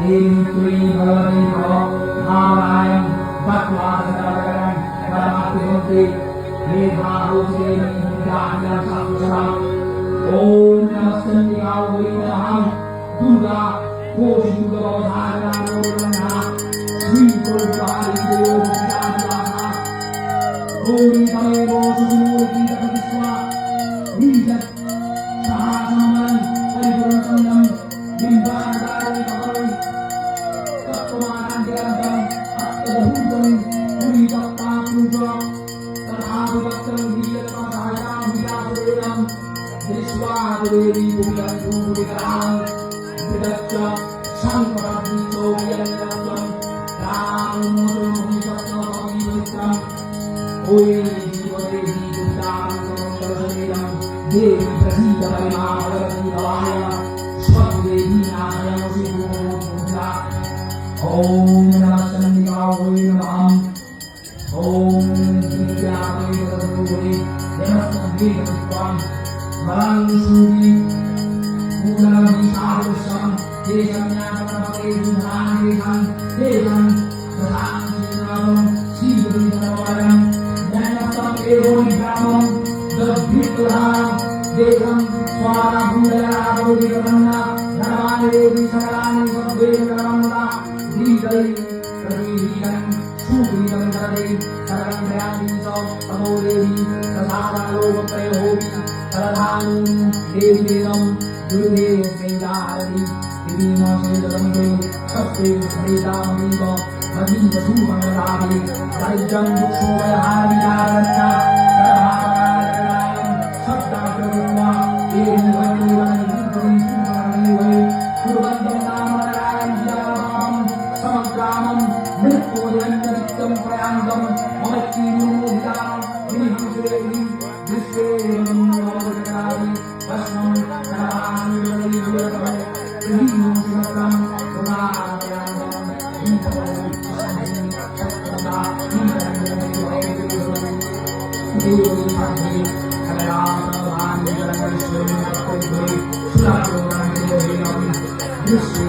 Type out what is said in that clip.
देवी भगवती भावायं भक्त्वादरं परमात्मते मेधारोचे ज्ञानं संसारम् ओम नमस्ते गावै नमः दुर्गा कोशिकावधारणा श्री दुर्गारी देवता ओम तमेव सुमूर्ति तपस्वा विजत सहासमन परिपूर्णं बिंबादारि भगवन् तत्त्वमानंदं अत्यद्भुतं पुरीतप्ता पूजा तथाभिवक्तं वीरत्वधारणा विजातवेदं विश्वादेवी पुण्यभूमिकां विदच्च शंकरदीचो वियन्तं रामोदमुनिसत्त्वमिवृत्तं ओये जीवदेवी दुर्गां नमोस्तुते देवी प्रसीद परिमाभवति भवाय स्वदेवी नामयमसि भूमिका ओम नमः शिवाय नमः ओम विद्यामय गुरुवे नमस्ते भगवान वरंसुनि मूलमि साधुसं देशन्यासनमते सुधानेहं देवं प्रधानसिंहं श्रीगुरुवरं ज्ञानसं एवोनिभ्यामं दद्भिप्रधानं देवं स्वाराभूदयाभूदिगमना धर्मादेवी सकलानि सद्वेदकरमना धीरै प्रवीहितं सुवीरं ददे परं दयामि च तमोदेवी प्रसादालोकत्रयोऽपि प्रधानं देवीदेवं दुर्गे सेदारति दिवीमसेदमो सत्ते समेदामविव मदीव सुमङ्गलाभि दैजं दुःखोपहारियारण्या सर्वापकारकरायं सत्ताकरुणा देवी वैदेवं सुमङ्गलिवै कुर्वन्तं नामरायं जयामहं समग्रामं मृत्योजन्यनित्यं प्रयान्तं ममच्चिनुमुदितां विनिहुसेवि विश्वेवं नवोदकारि भस्मं नमामिवैवेवै त्रिविमुक्तं पुराणयामं विश्व